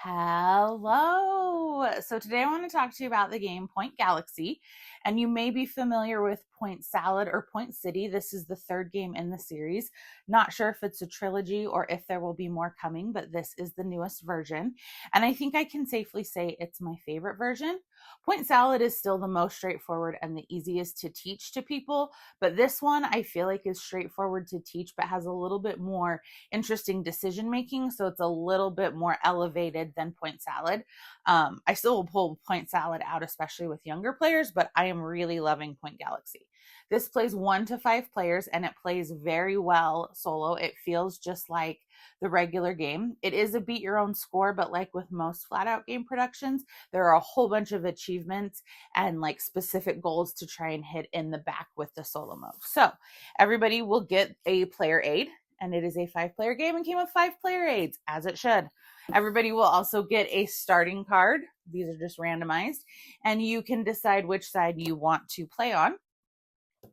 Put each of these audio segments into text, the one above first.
Hello. So today I want to talk to you about the game Point Galaxy, and you may be familiar with Point Salad or Point City. This is the third game in the series. Not sure if it's a trilogy or if there will be more coming, but this is the newest version. And I think I can safely say it's my favorite version. Point Salad is still the most straightforward and the easiest to teach to people, but this one I feel like is straightforward to teach, but has a little bit more interesting decision making. So it's a little bit more elevated than Point Salad. I still will pull Point Salad out, especially with younger players, but I am really loving Point Galaxy. This plays 1 to 5 players and it plays very well solo. It feels just like the regular game. It is a beat your own score, but like with most flat out game productions, there are a whole bunch of achievements and like specific goals to try and hit in the back with the solo mode. So everybody will get a player aid, and it is a 5-player game and came with 5-player aids, as it should. Everybody will also get a starting card. These are just randomized, and you can decide which side you want to play on.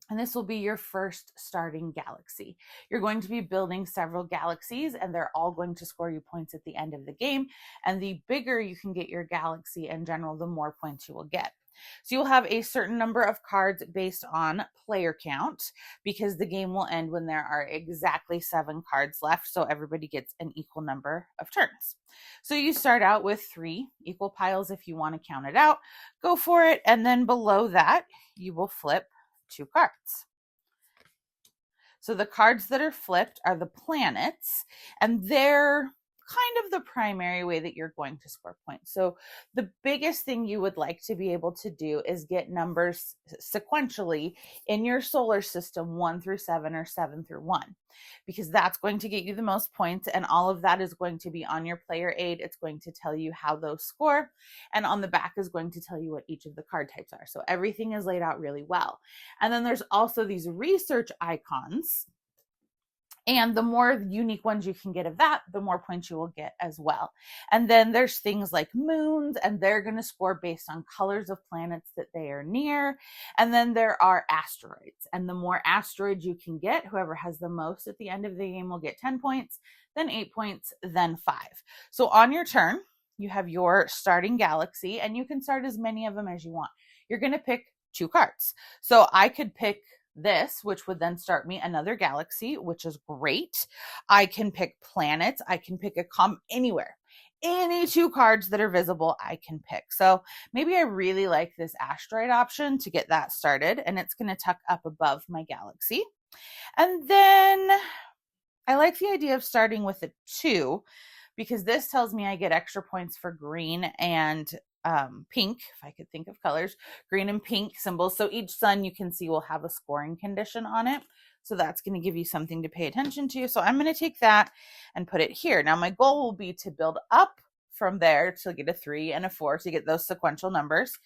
And this will be your first starting galaxy. You're going to be building several galaxies, and they're all going to score you points at the end of the game. And the bigger you can get your galaxy in general, the more points you will get. So you'll have a certain number of cards based on player count, because the game will end when there are exactly 7 cards left. So everybody gets an equal number of turns. So you start out with 3 equal piles. If you want to count it out, go for it. And then below that, you will flip 2 cards. So the cards that are flipped are the planets, and they're kind of the primary way that you're going to score points. So the biggest thing you would like to be able to do is get numbers sequentially in your solar system 1 through 7 or 7 through 1, because that's going to get you the most points, and all of that is going to be on your player aid. It's going to tell you how those score, and on the back is going to tell you what each of the card types are. So everything is laid out really well. And then there's also these research icons, and the more unique ones you can get of that, the more points you will get as well. And then there's things like moons, and they're going to score based on colors of planets that they are near. And then there are asteroids, and the more asteroids you can get, whoever has the most at the end of the game will get 10 points, then 8 points, then 5. So on your turn, you have your starting galaxy, and you can start as many of them as you want. You're going to pick 2 cards. So I could pick this, which would then start me another galaxy, which is great. I can pick planets. I can pick anywhere. Any 2 cards that are visible, I can pick. So maybe I really like this asteroid option to get that started, and it's going to tuck up above my galaxy. And then I like the idea of starting with a 2, because this tells me I get extra points for green and pink, if I could think of colors, green and pink symbols. So each sun you can see will have a scoring condition on it. So that's going to give you something to pay attention to. So I'm going to take that and put it here. Now my goal will be to build up from there to get a 3 and a 4 to get those sequential numbers.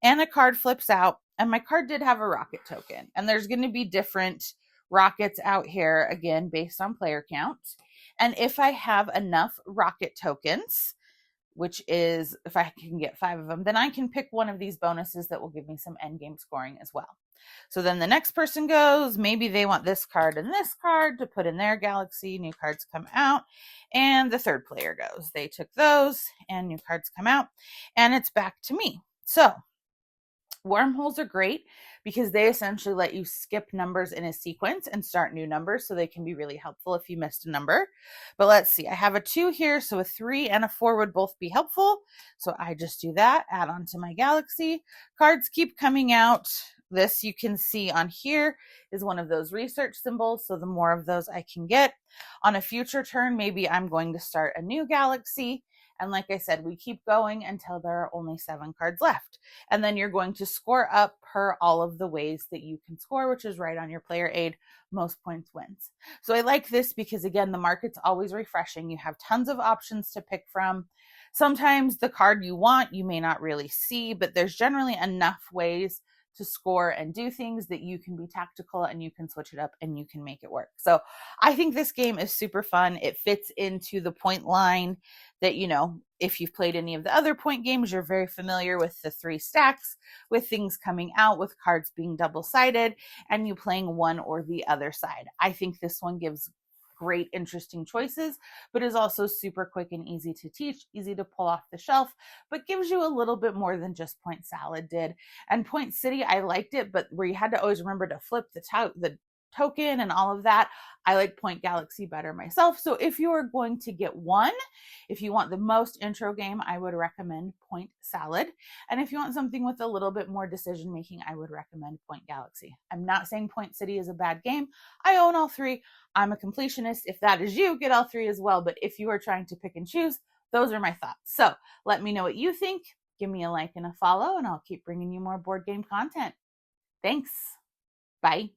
And a card flips out, and my card did have a rocket token. And there's going to be different rockets out here, again, based on player count. And if I have enough rocket tokens, which is if I can get 5 of them, then I can pick one of these bonuses that will give me some end game scoring as well. So then the next person goes, maybe they want this card and this card to put in their galaxy, new cards come out, and the third player goes. They took those and new cards come out, and it's back to me. So wormholes are great because they essentially let you skip numbers in a sequence and start new numbers, so they can be really helpful if you missed a number. But let's see, I have a 2 here, so a 3 and a 4 would both be helpful. So I just do that, add on to my galaxy. Cards keep coming out. This you can see on here is one of those research symbols, so the more of those I can get. On a future turn, maybe I'm going to start a new galaxy. And like I said, we keep going until there are only 7 cards left. And then you're going to score up per all of the ways that you can score, which is right on your player aid. Most points wins. So I like this because, again, the market's always refreshing. You have tons of options to pick from. Sometimes the card you want, you may not really see, but there's generally enough ways to score and do things that you can be tactical and you can switch it up and you can make it work. So I think this game is super fun. It fits into the point line that, you know, if you've played any of the other point games, you're very familiar with the 3 stacks, with things coming out, with cards being double-sided, and you playing one or the other side. I think this one gives great, interesting choices, but is also super quick and easy to teach, easy to pull off the shelf, but gives you a little bit more than just Point Salad did. And Point City, I liked it, but where you had to always remember to flip the token and all of that, I like Point Galaxy better myself. So if you are going to get one, if you want the most intro game, I would recommend Point Salad. And if you want something with a little bit more decision making, I would recommend Point Galaxy. I'm not saying Point City is a bad game. I own all three. I'm a completionist. If that is you, get all three as well. But if you are trying to pick and choose, those are my thoughts. So let me know what you think. Give me a like and a follow, and I'll keep bringing you more board game content. Thanks. Bye.